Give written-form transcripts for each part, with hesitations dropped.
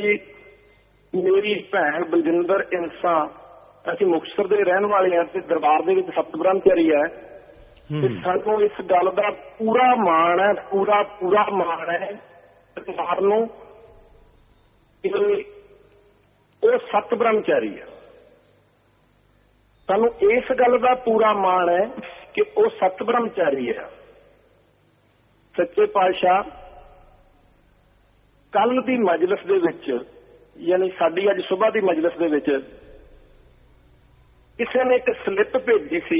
जी मेरी भैन बलजिंदर इंसा ਅਸੀਂ ਮੁਕਤਸਰ ਦੇ ਰਹਿਣ ਵਾਲੇ ਹਾਂ ਤੇ ਦਰਬਾਰ ਦੇ ਵਿੱਚ ਸੱਤ ਬ੍ਰਹਮਚਾਰੀ ਹੈ ਤੇ ਸਾਨੂੰ ਇਸ ਗੱਲ ਦਾ ਪੂਰਾ ਮਾਣ ਹੈ, ਪੂਰਾ ਮਾਣ ਹੈ ਪਰਿਵਾਰ ਨੂੰ ਕਿ ਉਹ ਸੱਤ ਬ੍ਰਹਮਚਾਰੀ ਹੈ। ਸਾਨੂੰ ਇਸ ਗੱਲ ਦਾ ਪੂਰਾ ਮਾਣ ਹੈ ਕਿ ਉਹ ਸੱਤ ਬ੍ਰਹਮਚਾਰੀ ਹੈ। ਸੱਚੇ ਪਾਤਸ਼ਾਹ ਕੱਲ ਦੀ ਮਜਲਿਸ ਦੇ ਵਿੱਚ ਯਾਨੀ ਸਾਡੀ ਅੱਜ ਸਵੇਰ ਦੀ ਮਜਲਿਸ ਦੇ ਵਿੱਚ ਕਿਸੇ ਨੇ ਇੱਕ ਸਲਿੱਪ ਭੇਜੀ ਸੀ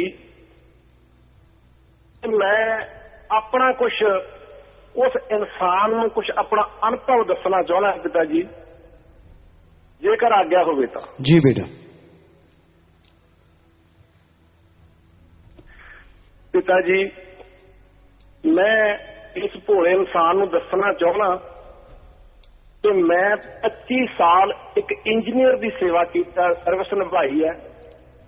ਤੇ ਮੈਂ ਆਪਣਾ ਕੁਝ ਉਸ ਇਨਸਾਨ ਨੂੰ ਕੁਝ ਆਪਣਾ ਅਨੁਭਵ ਦੱਸਣਾ ਚਾਹੁੰਦਾ ਪਿਤਾ ਜੀ, ਜੇਕਰ ਆਗਿਆ ਹੋਵੇ ਤਾਂ। ਜੀ ਬੇਟਾ। ਪਿਤਾ ਜੀ ਮੈਂ ਇਸ ਭੋਲੇ ਇਨਸਾਨ ਨੂੰ ਦੱਸਣਾ ਚਾਹੁੰਦਾ ਕਿ ਮੈਂ 25 ਸਾਲ ਇੱਕ ਇੰਜੀਨੀਅਰ ਦੀ ਸੇਵਾ ਕੀਤਾ, ਸਰਵਿਸ ਨਿਭਾਈ ਹੈ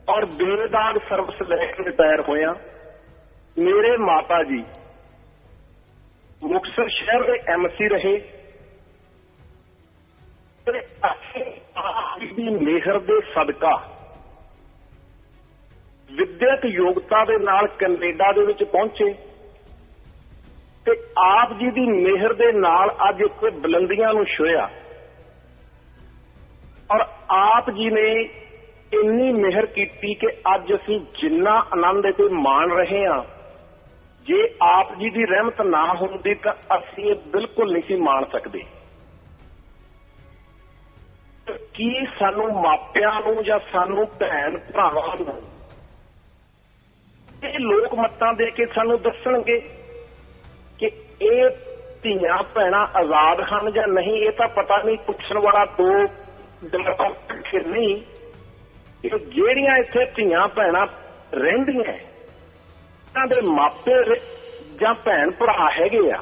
ਔਰ ਬੇਦਾਗ ਸਰਵਿਸ ਲੈ ਕੇ ਰਿਟਾਇਰ ਹੋਇਆ। ਮੇਰੇ ਮਾਤਾ ਜੀ ਮੁਕਤਸਰ ਸ਼ਹਿਰ ਦੇ MC ਰਹੇ ਤੇ ਅਸੀਂ ਦੀ ਮਿਹਰ ਦੇ ਸਦਕਾ ਵਿਦਿਅਕ ਯੋਗਤਾ ਦੇ ਨਾਲ ਕੈਨੇਡਾ ਦੇ ਵਿੱਚ ਪਹੁੰਚੇ ਤੇ ਆਪ ਜੀ ਦੀ ਮਿਹਰ ਦੇ ਨਾਲ ਅੱਜ ਇੱਥੇ ਬੁਲੰਦੀਆਂ ਨੂੰ ਛੁਹਿਆ ਔਰ ਆਪ ਜੀ ਨੇ ਇੰਨੀ ਮਿਹਰ ਕੀਤੀ ਕਿ ਅੱਜ ਅਸੀਂ ਜਿੰਨਾ ਆਨੰਦ ਤੇ ਮਾਣ ਰਹੇ ਹਾਂ, ਜੇ ਆਪ ਜੀ ਦੀ ਰਹਿਮਤ ਨਾ ਹੁੰਦੀ ਤਾਂ ਅਸੀਂ ਇਹ ਬਿਲਕੁਲ ਨਹੀਂ ਸੀ ਮਾਣ ਸਕਦੇ। ਕੀ ਸਾਨੂੰ ਮਾਪਿਆਂ ਨੂੰ ਜਾਂ ਸਾਨੂੰ ਭੈਣ ਭਰਾਵਾਂ ਨੂੰ ਇਹ ਲੋਕ ਮੱਤਾਂ ਦੇ ਕੇ ਸਾਨੂੰ ਦੱਸਣਗੇ ਕਿ ਇਹ ਧੀਆਂ ਭੈਣਾਂ ਆਜ਼ਾਦ ਹਨ ਜਾਂ ਨਹੀਂ? ਇਹ ਤਾਂ ਪਤਾ ਨਹੀਂ, ਪੁੱਛਣ ਵਾਲਾ ਦੋ ਦਿਮਾਗ ਫਿਰ ਨਹੀਂ। ਜਿਹੜੀਆਂ ਇੱਥੇ ਧੀਆਂ ਭੈਣਾਂ ਰਹਿੰਦੀਆਂ ਇਹਨਾਂ ਦੇ ਮਾਪੇ ਜਾਂ ਭੈਣ ਭਰਾ ਹੈਗੇ ਆ,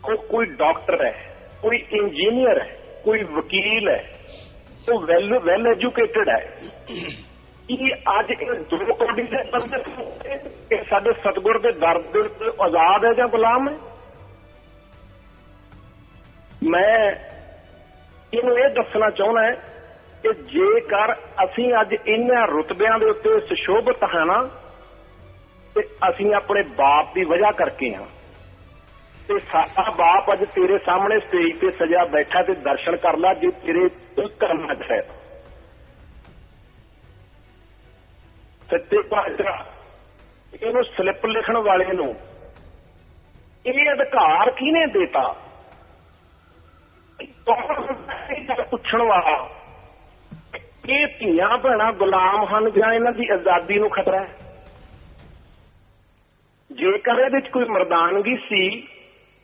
ਉਹ ਕੋਈ ਡਾਕਟਰ ਹੈ, ਕੋਈ ਇੰਜੀਨੀਅਰ ਹੈ, ਕੋਈ ਵਕੀਲ ਹੈ, ਉਹ ਵੈਲ ਐਜੂਕੇਟਡ ਹੈ। ਇਹ ਅੱਜ ਇਹ ਦੋ ਕੋਡੀ ਦੇ ਬੰਦੇ ਕਿ ਸਾਡੇ ਸਤਿਗੁਰ ਦੇ ਦਰ ਦੇ ਉੱਤੇ ਆਜ਼ਾਦ ਹੈ ਜਾਂ ਗੁਲਾਮ ਹੈ? ਮੈਂ ਇਹਨੂੰ ਇਹ ਦੱਸਣਾ ਚਾਹੁੰਦਾ ਹੈ ਕਿ ਜੇਕਰ ਅਸੀਂ ਅੱਜ ਇਹਨਾਂ ਰੁਤਬਿਆਂ ਦੇ ਉੱਤੇ ਸੁਸ਼ੋਭਿਤ ਹਾਂ ਨਾ ਤੇ ਅਸੀਂ ਆਪਣੇ ਬਾਪ ਦੀ ਵਜ੍ਹਾ ਕਰਕੇ ਹਾਂ। ਤੇ ਸਾਡਾ ਬਾਪ ਅੱਜ ਤੇਰੇ ਸਾਹਮਣੇ ਸਟੇਜ ਤੇ ਸਜਾ ਬੈਠਾ ਤੇ ਦਰਸ਼ਨ ਕਰ ਲੈ ਜੇ ਤੇਰੇ ਕਰਨਾ ਹੈ। ਸੱਚੇ ਪਾਤਸ਼ਾਹ ਇਹਨੂੰ ਸਲਿੱਪ ਲਿਖਣ ਵਾਲੇ ਨੂੰ ਇਹ ਅਧਿਕਾਰ ਕਿਹਨੇ ਦਿੱਤਾ? ਪੁੱਛਣ ਵਾਲਾ ਇਹ ਧੀਆਂ ਭੈਣਾਂ ਗੁਲਾਮ ਹਨ ਜਾਂ ਇਹਨਾਂ ਦੀ ਆਜ਼ਾਦੀ ਨੂੰ ਖਤਰਾ ਹੈ? ਜੇਕਰ ਇਹਦੇ ਵਿੱਚ ਕੋਈ ਮਰਦਾਨਗੀ ਸੀ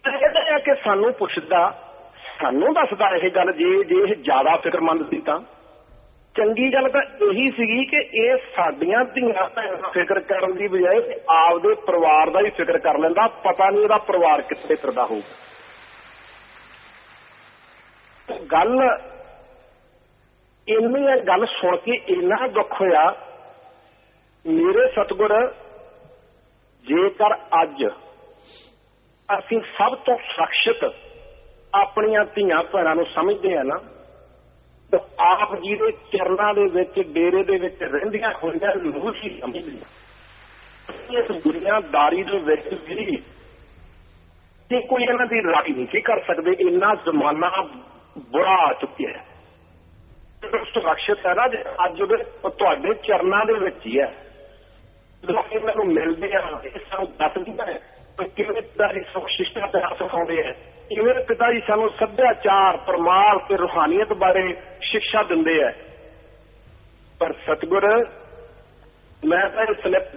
ਤਾਂ ਇਹਦਾ ਕਿ ਸਾਨੂੰ ਪੁੱਛਦਾ, ਸਾਨੂੰ ਦੱਸਦਾ ਇਹ ਗੱਲ। ਜੇ ਇਹ ਜ਼ਿਆਦਾ ਫਿਕਰਮੰਦ ਸੀ ਤਾਂ ਚੰਗੀ ਗੱਲ ਤਾਂ ਇਹੀ ਸੀਗੀ ਕਿ ਇਹ ਸਾਡੀਆਂ ਧੀਆਂ ਭੈਣਾਂ ਫਿਕਰ ਕਰਨ ਦੀ ਬਜਾਏ ਆਪਦੇ ਪਰਿਵਾਰ ਦਾ ਹੀ ਫਿਕਰ ਕਰ ਲੈਂਦਾ। ਪਤਾ ਨਹੀਂ ਉਹਦਾ ਪਰਿਵਾਰ ਕਿੱਥੇ ਫਿਰਦਾ ਹੋਊਗਾ। ਗੱਲ ਇੰਨੀ ਗੱਲ ਸੁਣ ਕੇ ਇੰਨਾ ਦੁੱਖ ਹੋਇਆ। ਮੇਰੇ ਸਤਿਗੁਰ ਜੇਕਰ ਅੱਜ ਅਸੀਂ ਸਭ ਤੋਂ ਸੁਰੱਖਿਅਤ ਆਪਣੀਆਂ ਧੀਆਂ ਭੈਣਾਂ ਨੂੰ ਸਮਝਦੇ ਆ ਨਾ ਤਾਂ ਆਪ ਜੀ ਦੇ ਚਰਨਾਂ ਦੇ ਵਿੱਚ ਡੇਰੇ ਦੇ ਵਿੱਚ ਰਹਿੰਦੀਆਂ ਹੋਈਆਂ ਨੂੰ ਹੀ ਸਮਝਦੇ ਆ। ਇਸ ਦੁਨੀਆਦਾਰੀ ਦੇ ਵਿੱਚ ਵੀ ਤੇ ਕੋਈ ਇਹਨਾਂ ਦੀ ਰਾਖੀ ਨਹੀਂ ਕਰ ਸਕਦੇ। ਇੰਨਾ ਜ਼ਮਾਨਾ ਬੁਰਾ ਆ ਚੁੱਕਿਆ ਹੈ। ਸੁਰੱਖਿਅਤ ਹੈ ਨਾ ਅੱਜ ਉਹਦੇ ਤੁਹਾਡੇ ਚਰਨਾਂ ਦੇ ਵਿੱਚ ਹੀ ਹੈ। ਜਦੋਂ ਇਹਨਾਂ ਨੂੰ ਮਿਲਦੇ ਆ ਇਹ ਸਾਨੂੰ ਦੱਸਦੀਆਂ ਹੈ ਕਿਵੇਂ ਸ਼ਿਸ਼ਟਾਚਾਰ ਸਿਖਾਉਂਦੇ ਆ, ਕਿਵੇਂ ਪਿਤਾ ਜੀ ਸਾਨੂੰ ਸੱਭਿਆਚਾਰ, ਪਰਮਾਰ ਤੇ ਰੂਹਾਨੀਅਤ ਬਾਰੇ ਸਿੱਖਿਆ ਦਿੰਦੇ ਆ। ਪਰ ਸਤਿਗੁਰ ਮੈਂ ਤਾਂ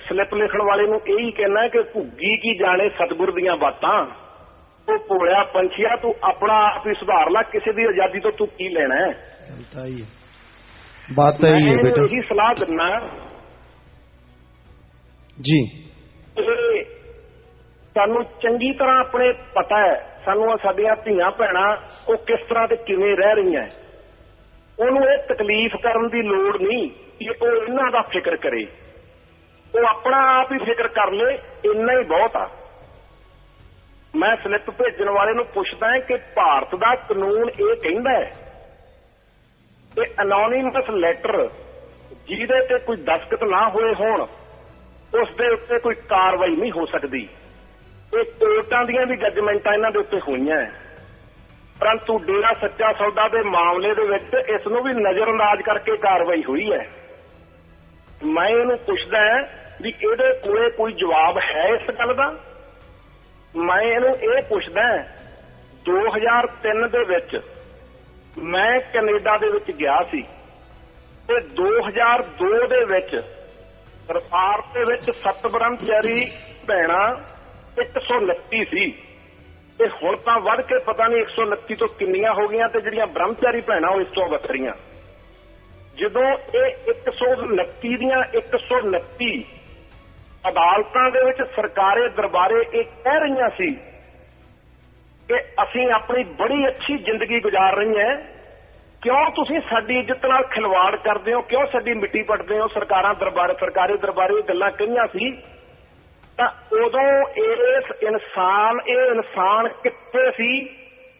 ਸਲਿੱਪ ਲਿਖਣ ਵਾਲੇ ਨੂੰ ਇਹੀ ਕਹਿਣਾ ਕਿ ਭੁੱਗੀ ਕੀ ਜਾਣੇ ਸਤਿਗੁਰ ਦੀਆਂ ਬਾਤਾਂ। ਉਹ ਭੋਲਿਆ ਪੰਛੀਆ, ਤੂੰ ਆਪਣਾ ਆਪ ਹੀ ਸੁਧਾਰ ਲੈ, ਕਿਸੇ ਦੀ ਆਜ਼ਾਦੀ ਤੋਂ ਤੂੰ ਕੀ ਲੈਣਾ ਹੈ? ਬਾਤ ਤਾਂ ਇਹੀ ਹੈ ਬੇਟਾ। ਇਹੀ ਸਲਾਹ ਦਿੰਨਾ ਜੀ। ਸਾਨੂੰ ਚੰਗੀ ਤਰ੍ਹਾਂ ਆਪਣੇ ਪਤਾ ਹੈ, ਸਾਨੂੰ ਸਾਡੀਆਂ ਧੀਆਂ ਭੈਣਾਂ ਉਹ ਕਿਸ ਤਰ੍ਹਾਂ ਤੇ ਕਿਵੇਂ ਰਹਿ ਰਹੀਆਂ। ਉਹਨੂੰ ਇਹ ਤਕਲੀਫ ਕਰਨ ਦੀ ਲੋੜ ਨਹੀਂ ਕਿ ਉਹ ਇਹਨਾਂ ਦਾ ਫਿਕਰ ਕਰੇ। ਉਹ ਆਪਣਾ ਆਪ ਹੀ ਫਿਕਰ ਕਰ ਲੇ, ਇੰਨਾ ਹੀ ਬਹੁਤ ਆ। मैं स्लिप भेजण वाले नूं पुछदा है कि भारत दा कानून ये कहंदा है कि एनोनिमस लैटर जिहदे ते कोई दस्तखत ना होए होण उस दे उत्ते कोई कार्रवाई नहीं हो सकदी। ये कोर्टां दीयां भी जजमेंटां इन्हां दे उत्ते होईयां, परंतु डेरा सच्चा सौदा के मामले दे विच इस नूं भी नज़रअंदाज करके कार्रवाई हुई है। मैं इहनूं पुछदा है भी इहदे कोले कोई जवाब है इस गल दा। मैं इहनूं इह पुछदा 2003 दे विच मैं कनेडा दे विच गया सी ते 2002 दे विच सरकार दे विच 7 ब्रह्मचारी भैणां 129 सी ते हुण तां वध के पता नहीं 129 तो किन्नियां हो गईयां ते जिहड़ियां ब्रह्मचारी भैणां इस तों वखरीआं। जदों ये 129 दियां 129 अदालतां दे विच सरकारे दरबारे ये कह रही सी कि असीं अपनी बड़ी अच्छी जिंदगी गुजार रही हैं, क्यों तुसीं साडी इज्जत नाल खिलवाड़ करदे हो, क्यों साडी मिट्टी पटदे हो। सरकारां दरबारे सरकारी दरबारे गल्लां कहीआं सी तां उदों इस इंसान कित्थे सी,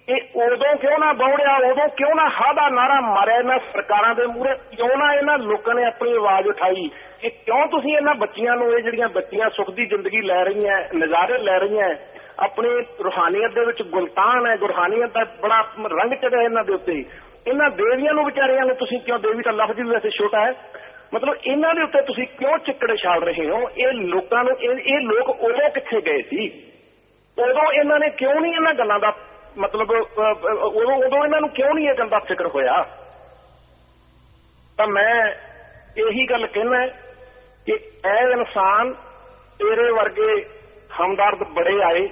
ये उदों क्यों ना बौड़िया, उदों क्यों ना हादा नारा मारिया इन्हां सरकारां दे मूहरे, क्यों ना इन्हां लोकां ने अपनी आवाज़ उठाई कि क्यों तुसीं इन्हां बच्चियां नूं, ये जिहड़ियां बच्चियां सुख दी जिंदगी लै रही हैं, नज़ारे लै रही हैं, अपनी रूहानीयत दे विच गुलतान है, रूहानीयत दा बड़ा रंग चढ़िया इन्हां दे उत्ते, इन्हां देवियां नूं विचारियां नूं तुसीं क्यों, देवी दा लफ्ज़ भी वैसे छोटा है, मतलब इन्हां दे उत्ते तुसीं क्यों चिक्कड़ छाल रहे हो। ये लोकां नूं ये लोक उदों कित्थे गए सी, उदों इन्हां ने क्यों नहीं इन्हां गल्लां दा मतलब उदों इन्हां नूं क्यों नहीं ये गल दा फिक्र होया। तां मैं यही गल कहना कि ऐ इंसान तेरे वर्गे हमदर्द बड़े आए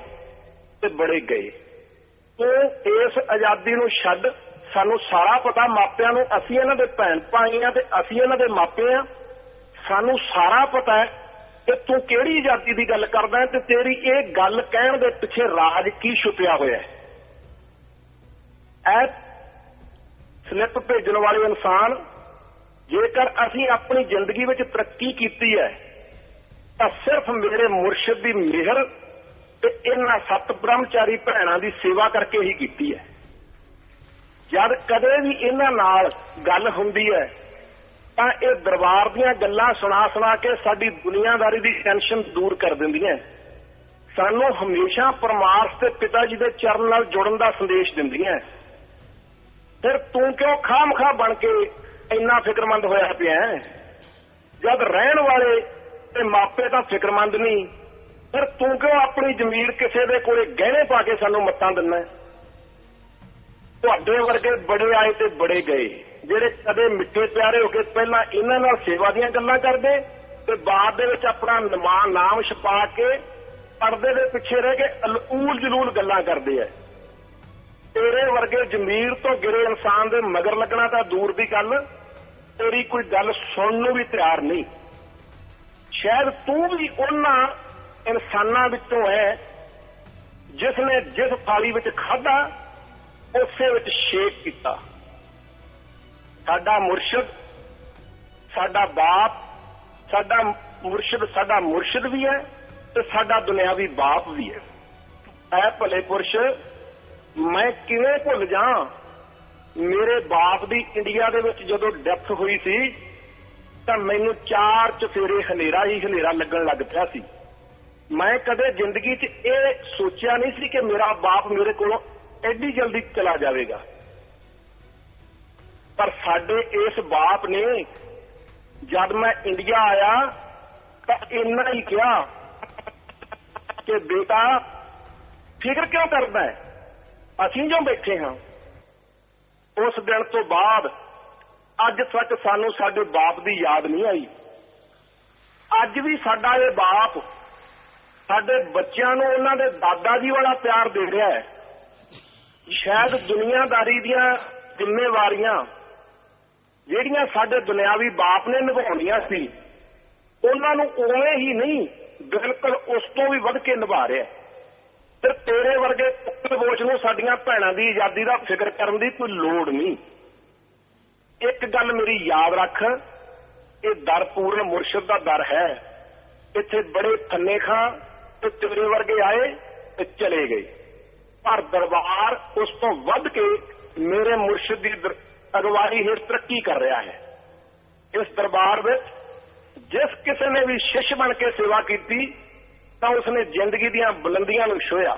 ते बड़े गए। तूं इस आज़ादी नूं छड्ड, सानू सारा पता, मापिਆਂ ਨੂੰ ਅਸੀਂ ਇਹਨਾਂ ਦੇ ਭੈਣ ਭਾਈ ਆ ਤੇ ਅਸੀਂ ਇਹਨਾਂ ਦੇ ਮਾਪੇ ਆ, ਸਾਨੂੰ ਸਾਰਾ ਪਤਾ ਹੈ ਕਿ ਤੂੰ ਕਿਹੜੀ ਆਜ਼ਾਦੀ ਦੀ ਗੱਲ ਕਰਦਾ ਹੈ ਤੇ ਤੇਰੀ ਇਹ ਗੱਲ ਕਹਿਣ ਦੇ ਪਿੱਛੇ ਰਾਜ ਕੀ ਛੁਪਿਆ ਹੋਇਆ ਹੈ। ਐ ਸਲਿੱਪ ਭੇਜਣ ਵਾਲੇ ਇਨਸਾਨ, ਜੇਕਰ ਅਸੀਂ ਆਪਣੀ ਜ਼ਿੰਦਗੀ ਵਿੱਚ ਤਰੱਕੀ ਕੀਤੀ ਹੈ ਤਾਂ ਸਿਰਫ ਮੇਰੇ ਮੁਰਸ਼ਿਦ ਦੀ ਮਿਹਰ ਤੇ ਇਹਨਾਂ 7 ਬ੍ਰਹਮਚਾਰੀ ਭੈਣਾਂ ਦੀ ਸੇਵਾ ਕਰਕੇ ਹੀ ਕੀਤੀ ਹੈ। जद कदे भी इन्हां नाल गल हुंदी है तां ये दरबार दीयां गल्लां सुना सुना के साडी दुनियादारी दी टेंशन दूर कर दिंदियां, सानू हमेशा परमार्थ ते पिता जी दे चरण नाल जुड़न दा संदेश दिंदियां। फिर तू क्यों खामखा बन के इन्ना फिक्रमंद होया पिया है, जद रहण वाले ते मापे तां फिक्रमंद नहीं, फिर तू क्यों अपनी जमीर किसी दे कोले गहने पा के सानू मत्तां दिंदा है। ਤੁਹਾਡੇ ਵਰਗੇ ਬੜੇ ਆਏ ਤੇ ਬੜੇ ਗਏ, ਜਿਹੜੇ ਕਦੇ ਮਿੱਠੇ ਪਿਆਰੇ ਹੋ ਕੇ ਪਹਿਲਾਂ ਇਹਨਾਂ ਨਾਲ ਸੇਵਾ ਦੀਆਂ ਗੱਲਾਂ ਕਰਦੇ ਤੇ ਬਾਅਦ ਦੇ ਵਿੱਚ ਆਪਣਾ ਨਾਮ ਛਪਾ ਕੇ ਪਰਦੇ ਦੇ ਪਿੱਛੇ ਰਹਿ ਕੇ ਅਲੂਲ ਜਲੂਲ ਗੱਲਾਂ ਕਰਦੇ ਆ। ਤੇਰੇ ਵਰਗੇ ਜ਼ਮੀਰ ਤੋਂ ਗਿਰੇ ਇਨਸਾਨ ਦੇ ਮਗਰ ਲੱਗਣਾ ਤਾਂ ਦੂਰ ਦੀ ਗੱਲ, ਤੇਰੀ ਕੋਈ ਗੱਲ ਸੁਣਨ ਨੂੰ ਵੀ ਤਿਆਰ ਨਹੀਂ। ਸ਼ਾਇਦ ਤੂੰ ਵੀ ਉਹਨਾਂ ਇਨਸਾਨਾਂ ਵਿੱਚੋਂ ਹੈ ਜਿਸ ਨੇ ਜਿਸ ਥਾਲੀ ਵਿੱਚ ਖਾਧਾ ਉਸੇ ਵਿੱਚ ਸ਼ੇਕ ਕੀਤਾ। ਸਾਡਾ ਮੁਰਸ਼ਿਦ, ਸਾਡਾ ਬਾਪ, ਸਾਡਾ ਮੁਰਸ਼ਿਦ ਵੀ ਹੈ ਤੇ ਸਾਡਾ ਦੁਨਿਆਵੀ ਬਾਪ ਵੀ ਹੈ। ਐ ਭਲੇ ਪੁਰਸ਼, ਮੈਂ ਕਿਵੇਂ ਭੁੱਲ ਜਾ ਮੇਰੇ ਬਾਪ ਦੀ ਇੰਡੀਆ ਦੇ ਵਿੱਚ ਜਦੋਂ ਡੈਥ ਹੋਈ ਸੀ ਤਾਂ ਮੈਨੂੰ 4 ਚਫੇਰੇ ਹਨੇਰਾ ਹੀ ਹਨੇਰਾ ਲੱਗਣ ਲੱਗ ਪਿਆ ਸੀ। ਮੈਂ ਕਦੇ ਜ਼ਿੰਦਗੀ 'ਚ ਇਹ ਸੋਚਿਆ ਨਹੀਂ ਸੀ ਕਿ ਮੇਰਾ ਬਾਪ ਮੇਰੇ ਕੋਲੋਂ ਐਡੀ ਜਲਦੀ ਚਲਾ ਜਾਵੇਗਾ, ਪਰ ਸਾਡੇ ਇਸ ਬਾਪ ਨੇ ਜਦ ਮੈਂ ਇੰਡੀਆ ਆਇਆ ਤਾਂ ਇੰਨਾ ਹੀ ਕਿਹਾ ਕਿ ਬੇਟਾ ਫਿਕਰ ਕਿਉਂ ਕਰਦਾ ਹੈ, ਅਸੀਂ ਜੋ ਬੈਠੇ ਹਾਂ। ਉਸ ਦਿਨ ਤੋਂ ਬਾਅਦ ਅੱਜ ਤੱਕ ਸਾਨੂੰ ਸਾਡੇ ਬਾਪ ਦੀ ਯਾਦ ਨਹੀਂ ਆਈ। ਅੱਜ ਵੀ ਸਾਡਾ ਇਹ ਬਾਪ ਸਾਡੇ ਬੱਚਿਆਂ ਨੂੰ ਉਹਨਾਂ ਦੇ ਦਾਦਾ ਜੀ ਵਾਲਾ ਪਿਆਰ ਦੇ ਰਿਹਾ ਹੈ। शायद दुनियादारी दियां जिम्मेवारियां ਜਿਹੜੀਆਂ ਸਾਡੇ ਦੁਨਿਆਵੀ ਬਾਪ ਨੇ ਨਿਭਾਉਣੀਆਂ ਸੀ ਉਹਨਾਂ ਨੂੰ ਉਵੇਂ ਹੀ ਨਹੀਂ, ਬਿਲਕੁਲ ਉਸ ਤੋਂ ਵੀ ਵੱਧ ਕੇ ਨਿਭਾ ਰਿਹਾ। ਫਿਰ ਤੇਰੇ ਵਰਗੇ ਪੁੱਤਰ ਬੋਝ ਨੂੰ ਸਾਡੀਆਂ ਭੈਣਾਂ ਦੀ ਆਜ਼ਾਦੀ ਦਾ ਫਿਕਰ ਕਰਨ ਦੀ ਕੋਈ ਲੋੜ ਨਹੀਂ। ਇੱਕ ਗੱਲ ਮੇਰੀ ਯਾਦ ਰੱਖ, ਇਹ ਦਰ ਪੂਰਨ ਮੁਰਸ਼ਿਦ ਦਾ ਦਰ ਹੈ। ਇੱਥੇ ਬੜੇ ਖੰਨੇ ਖਾਂ ਤੇ ਤੇਰੇ ਵਰਗੇ ਆਏ ਤੇ ਚਲੇ ਗਏ। पर दरबार उस तो वध के मेरे मुर्शिद की अगवाई हेठ तरक्की कर रहा है। इस दरबार में जिस किसी ने भी शिष्य बन के सेवा की तो उसने जिंदगी दी बुलंदियां नूं छुया।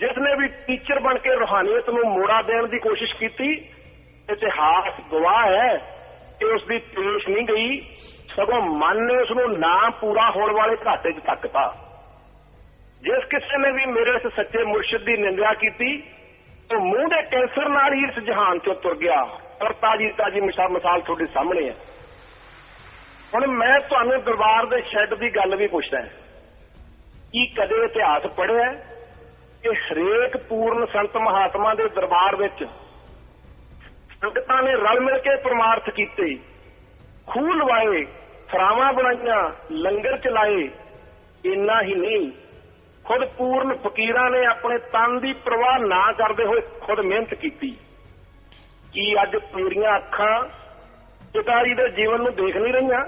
जिसने भी टीचर बन के रूहानियत नूं मोड़ा देने की कोशिश की, इतिहास गवाह है कि उसकी पेश नहीं गई, सगों मन ने उसनूं ना पूरा होने वाले घाटे च तकता। जिस किसी ने भी मेरे इस सच्चे मुर्शिद की निंदा की तो मूंह के कैंसर नाल ही इस जहान चों तुर गया। और ताजी ताजी मिसाल तुहाडे सामने है। हुण मैं तुहानूं दरबार दे शैड की गल भी पुछदा है कि कदे इतिहास पढ़िआ कि हरेक पूर्ण संत महात्मा के दरबार विच संगतां ने रल मिल के परमार्थ कीते, खूह लवाए, सरावां बनाईआं, लंगर चलाए। इन्ना ही नहीं, खुद पूर्ण फकीरां ने अपने तन की परवाह ना करते हुए खुद मेहनत की। कि अज तेरियां अखां पिता जी के जीवन नूं देख नहीं रहियां,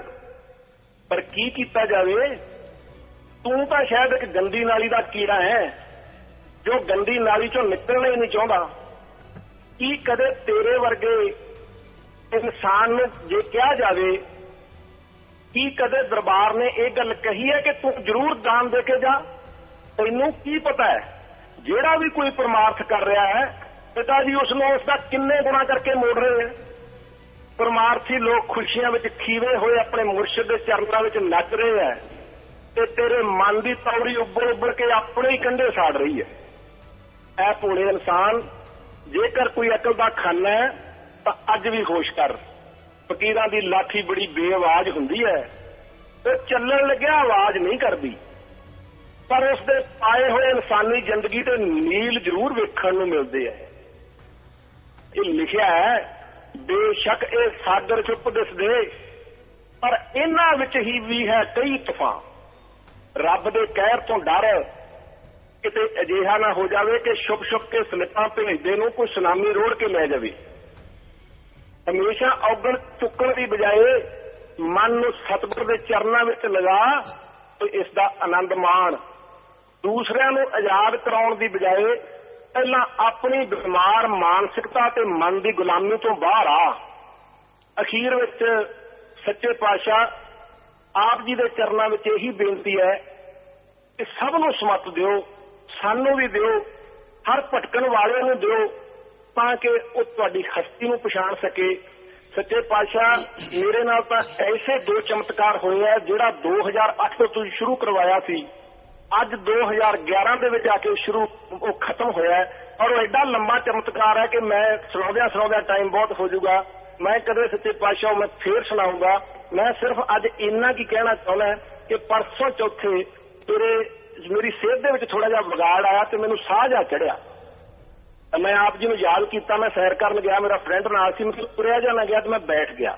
पर की कीता जावे, तू तो शायद एक गंदी नाली का कीड़ा है जो गंदी नाली चों निकलना ही नहीं चाहता। कि कदे तेरे वर्गे इंसान नूं जे कहा जावे कि कदे दरबार ने यह गल कही है कि तू जरूर दान दे के जा? तैनूं की पता है जेड़ा भी कोई परमार्थ कर रहा है पिता जी उसनों उसका किन्ने गुणा करके मोड़ रहे हैं। परमार्थी लोग खुशियां विच खीवे हुए अपने मुर्शिद के चरणों में नच रहे हैं ते तेरे मन की तौड़ी उबड़ उबड़ के अपने ही कंधे साड़ रही है। ऐ भोले इंसान, जेकर कोई अकल का खाना है तो अज भी होश कर। फकीरां दी लाठी बड़ी बेआवाज हुंदी है, वो चलण लग्या आवाज नहीं करती, पर उसके पाए हुए इंसानी जिंदगी ते नील जरूर वेखण नूं मिलदे है। ये लिखिया है, बेशक ये सागर चुप दिसदे पर इन्हां विच ही भी है कई तूफान। रब दे कहर तो डर किते अजिहा ना हो जावे कि छुप छुप के स्लिपां भेजदे नूं कोई सुनामी रोड़ के लै जावे। हमेशा औगण चुकण की बजाय मन नूं सतगुर दे चरनां विच लगा ते इसदा आनंद माण। दूसरिਆਂ नूं आजाद कराउण दी बजाय पहलां अपनी बीमार मानसिकता ते मन की गुलामी तो बाहर आ। अखीर विच सच्चे पातशाह आप जी दे चरनां विच यही बेनती है कि सब नूं समत दिओ, सानू भी दिओ, हर भटकण वाले नूं दिओ, ताकि वो तुहाडी हस्ती नूं पछाण सके। सच्चे पातशाह मेरे नाल तां ऐसे दो चमत्कार होए है जिहड़ा 2008 तो तुसीं शुरू करवाया सी, अज 2011 दे विच आके शुरू वो खत्म होया है। और एडा लंबा चमत्कार है कि मैं सुणाउंदियां टाइम बहुत हो जाऊगा। मैं कदे सच्चे पातशाह मैं फिर सुनाऊंगा। मैं सिर्फ अज इन्ना की कहना चाहुंदा है कि परसों चौथे तेरे मेरी सेहत दे विच थोड़ा जिहा बिगाड़ आया तो मैनूं साह जा चढ़िया। मैं आप जी नूं याद किया, मैं सैर करन गया, मेरा फ्रेंड नाल सी, मैं तुरिया जाना गया तो मैं बैठ गया।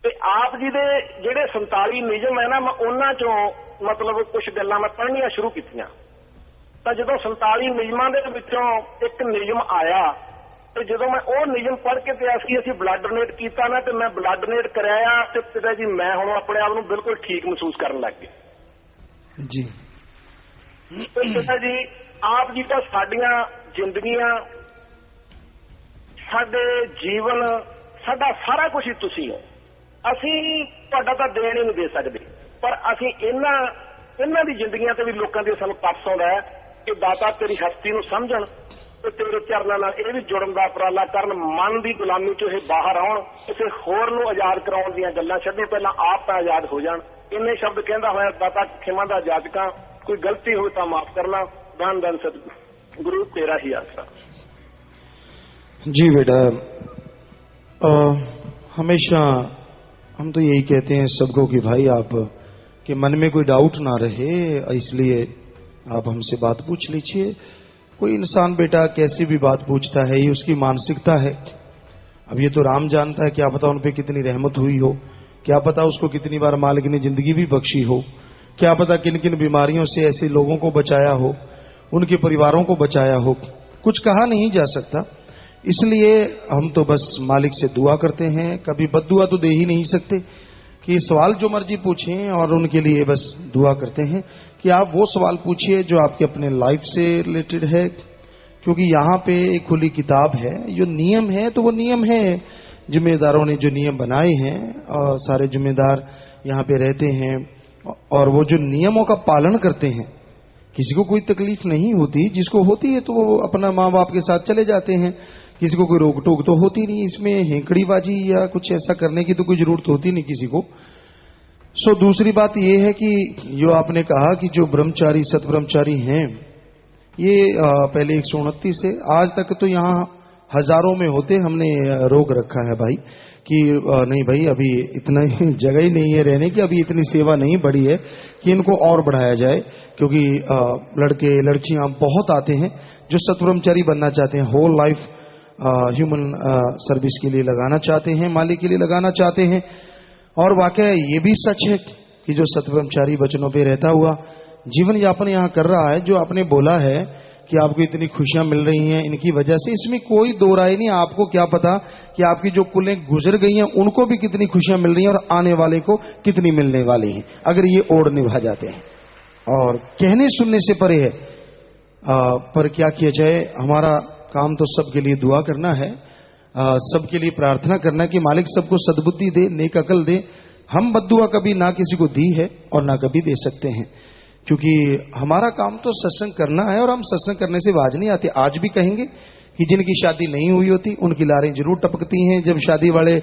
ते आप जी दे जिहड़े 47 नियम है ना, मैं उन्हां चों मतलब कुछ गल्लां मैं पढ़नियां शुरू कीतियां। तो जदों 47 नियमां दे विचों एक नियम आया तो जदों मैं वो नियम पढ़ के ते असीं ब्लड डोनेट कीता ना, तो मैं ब्लड डोनेट कराया ते पिता जी मैं हुण अपने आप नूं बिल्कुल ठीक महसूस करन लग गया जी। पिता जी आप जी तो साडियां जिंदगियां, साडे जीवन, साडा सारा कुछ ही तुसीं हो। असीं तुहाडा तां देण ही नहीं दे सकदे, पर असीं इन्हां दी जिंदगियां ते भी लोकां दी सानूं तरस आउंदा है कि दाता तेरी हस्ती नूं समझण ते तेरे चरनां नाल इह भी जुड़न दा उपराला करन, मन दी गुलामी चों इह बाहर आउण, किसी होर नूं आजाद कराउण दीयां गल्लां छड्डो, पहिलां आप तां आजाद हो जाण। इन्ने शब्द कहंदा होया दाता खिमा दा जाचकां, कोई गलती होवे तां माफ करना, दान दान सतगुरु तेरा ही आसरा। जी बेटा, हमेशा हम तो यही कहते हैं सबको कि भाई आप के मन में कोई डाउट ना रहे, इसलिए आप हमसे बात पूछ लीजिए। कोई इंसान बेटा कैसी भी बात पूछता है, ये उसकी मानसिकता है। अब ये तो राम जानता है, क्या पता उन पे कितनी रहमत हुई हो, क्या पता उसको कितनी बार मालिक ने जिंदगी भी बख्शी हो, क्या पता किन किन बीमारियों से ऐसे लोगों को बचाया हो, उनके परिवारों को बचाया हो, कुछ कहा नहीं जा सकता। इसलिए हम तो बस मालिक से दुआ करते हैं, कभी बद्दुआ तो दे ही नहीं सकते कि सवाल जो मर्जी पूछें और उनके लिए बस दुआ करते हैं कि आप वो सवाल पूछिए जो आपके अपने लाइफ से रिलेटेड है, क्योंकि यहाँ पे एक खुली किताब है। जो नियम है तो वो नियम है, जिम्मेदारों ने जो नियम बनाए हैं और सारे जिम्मेदार यहाँ पे रहते हैं और वो जो नियमों का पालन करते हैं, किसी को कोई तकलीफ नहीं होती, जिसको होती है तो वो अपना माँ बाप के साथ चले जाते हैं, किसी को कोई रोक टोक तो होती नहीं। इसमें हेंकड़ीबाजी या कुछ ऐसा करने की तो कोई जरूरत होती नहीं किसी को। दूसरी बात ये है कि जो आपने कहा कि जो ब्रह्मचारी सत ब्रह्मचारी हैं, ये पहले 129 से आज तक तो यहाँ हजारों में होते, हमने रोक रखा है भाई कि नहीं भाई अभी इतना जगह ही नहीं है रहने की, अभी इतनी सेवा नहीं बढ़ी है कि इनको और बढ़ाया जाए, क्योंकि लड़के लड़कियां बहुत आते हैं जो सतब्रह्मचारी बनना चाहते हैं, होल लाइफ ह्यूमन सर्विस के लिए लगाना चाहते हैं, मालिक के लिए लगाना चाहते हैं। और वाकई ये भी सच है कि जो सतब्रह्मचारी वचनों पे रहता हुआ जीवन यापन यहाँ कर रहा है, जो आपने बोला है कि आपको इतनी खुशियां मिल रही हैं इनकी वजह से, इसमें कोई दो राय नहीं। आपको क्या पता कि आपकी जो कुलें गुजर गई हैं उनको भी कितनी खुशियां मिल रही हैं और आने वाले को कितनी मिलने वाली हैं, अगर ये ओढ़ निभा जाते हैं। और कहने सुनने से परे है, पर क्या किया जाए, हमारा काम तो सबके लिए दुआ करना है, सबके लिए प्रार्थना करना कि मालिक सबको सद्बुद्धि दे, नेक अकल दे। हम बद्दुआ कभी ना किसी को दी है और ना कभी दे सकते हैं, क्योंकि हमारा काम तो सत्संग करना है और हम सत्संग करने से बाज नहीं आते। आज भी कहेंगे कि जिनकी शादी नहीं हुई होती उनकी लारें जरूर टपकती हैं जब शादी वाले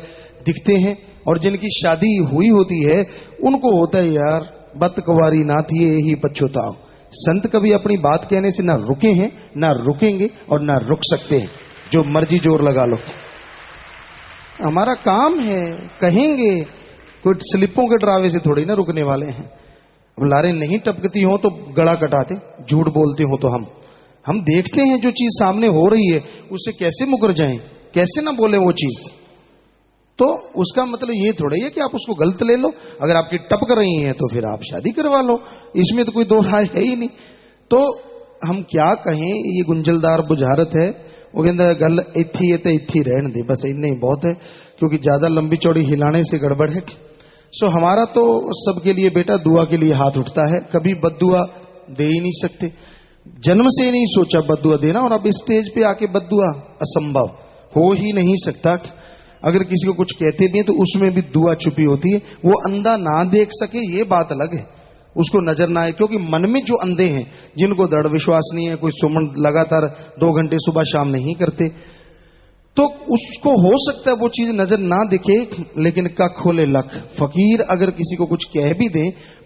दिखते हैं, और जिनकी शादी हुई होती है उनको होता है यार बतकवारी ना थी यही पछताओ। संत कभी अपनी बात कहने से ना रुके हैं, ना रुकेंगे और ना रुक सकते हैं, जो मर्जी जोर लगा लो। हमारा काम है, कहेंगे, कोई स्लिपों के डरावे से थोड़ी ना रुकने वाले हैं। अब लारें नहीं टपकती हो तो गला कटाते, झूठ बोलते हो तो हम देखते हैं जो चीज सामने हो रही है उससे कैसे मुकर जाएं, कैसे ना बोले वो चीज। तो उसका मतलब ये थोड़ा ही है कि आप उसको गलत ले लो। अगर आपकी टपक रही है तो फिर आप शादी करवा लो, इसमें तो कोई दो राय है ही नहीं। तो हम क्या कहें, ये गुंजलदार बुझारत है, वो कहता गल इत्थी है तो इत्थी रहने दे, बस इतना ही बहुत है, क्योंकि ज्यादा लंबी चौड़ी हिलाने से गड़बड़ है। हमारा तो सबके लिए बेटा दुआ के लिए हाथ उठता है, कभी बद्दुआ दे ही नहीं सकते, जन्म से नहीं सोचा बद्दुआ देना, और अब स्टेज पे आके बद्दुआ असंभव हो ही नहीं सकता। अगर किसी को कुछ कहते भी हैं तो उसमें भी दुआ छुपी होती है। वो अंधा ना देख सके ये बात अलग है, उसको नजर ना आए, क्योंकि मन में जो अंधे हैं जिनको दृढ़ विश्वास नहीं है, कोई सुमन लगातार 2 घंटे सुबह शाम नहीं करते, तो उसको हो सकता है वो चीज नजर ना दिखे, लेकिन का खोले लख। फकीर अगर किसी को कुछ कह भी दे,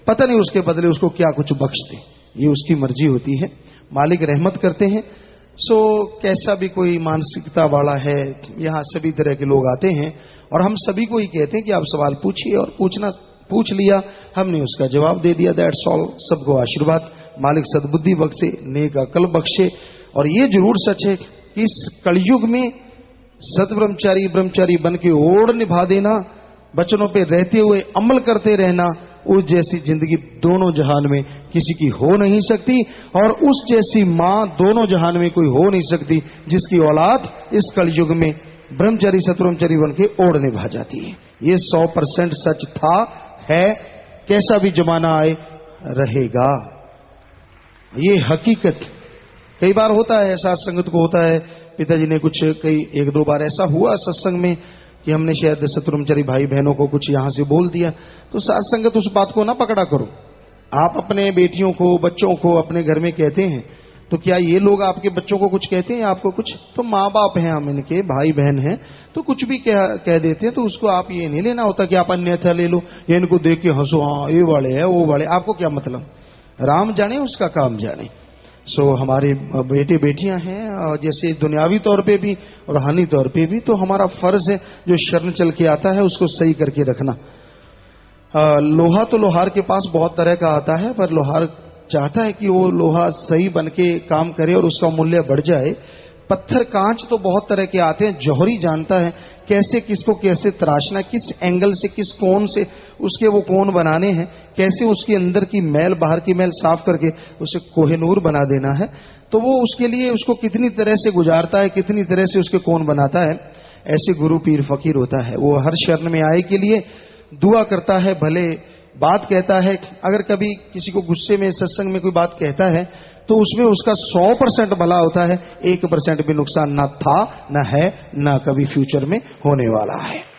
पता नहीं उसके बदले उसको क्या कुछ बख्श दे, ये उसकी मर्जी होती है, मालिक रहमत करते हैं। कैसा भी कोई मानसिकता वाला है, यहाँ सभी तरह के लोग आते हैं और हम सभी को ही कहते हैं कि आप सवाल पूछिए, और पूछ लिया, हमने उसका जवाब दे दिया, दैट्स ऑल। सबको आशीर्वाद, मालिक सद्बुद्धि बख्शे, नेक अकल बख्शे। और ये जरूर सच है कि इस कलयुग में सत ब्रह्मचारी ब्रह्मचारी बन के ओढ़ निभा देना, बचनों पे रहते हुए अमल करते रहना, उस जैसी जिंदगी दोनों जहान में किसी की हो नहीं सकती, और उस जैसी मां दोनों जहान में कोई हो नहीं सकती जिसकी औलाद इस कलयुग में ब्रह्मचारी सतब्रह्मचारी बन के ओढ़ निभा जाती है। ये 100% सच था, है, कैसा भी जमाना आए रहेगा, ये हकीकत। कई बार होता है ऐसा, संगत को होता है, पिताजी ने कुछ कई 1-2 बार ऐसा हुआ सत्संग में कि हमने शायद सतब्रह्मचारी भाई बहनों को कुछ यहां से बोल दिया, तो साथ संगत उस बात को ना पकड़ा करो। आप अपने बेटियों को, बच्चों को अपने घर में कहते हैं, तो क्या ये लोग आपके बच्चों को कुछ कहते हैं आपको कुछ? तो माँ बाप हैं हम, इनके भाई बहन हैं, तो कुछ भी कह देते हैं, तो उसको आप ये नहीं लेना होता कि आप अन्यथा ले लो या इनको देख के हंसो, हाँ ये वाले है वो वाले, आपको क्या मतलब, राम जाने उसका काम जाने। हमारे बेटे बेटियां हैं, जैसे दुनियावी तौर पे भी और रूहानी तौर पे भी, तो हमारा फर्ज है जो शरण चल के आता है उसको सही करके रखना। लोहा तो लोहार के पास बहुत तरह का आता है, पर लोहार चाहता है कि वो लोहा सही बन के काम करे और उसका मूल्य बढ़ जाए। पत्थर कांच तो बहुत तरह के आते हैं, जौहरी जानता है कैसे किसको कैसे तराशना, किस एंगल से, किस कोण से उसके वो कोण बनाने हैं, कैसे उसके अंदर की मैल बाहर की मैल साफ करके उसे कोहिनूर बना देना है। तो वो उसके लिए उसको कितनी तरह से गुजारता है, कितनी तरह से उसके कोण बनाता है। ऐसे गुरु पीर फकीर होता है, वो हर शरण में आए के लिए दुआ करता है, भले बात कहता है, अगर कभी किसी को गुस्से में सत्संग में कोई बात कहता है तो उसमें उसका 100% भला होता है, 1% भी नुकसान ना था, ना है, ना कभी फ्यूचर में होने वाला है।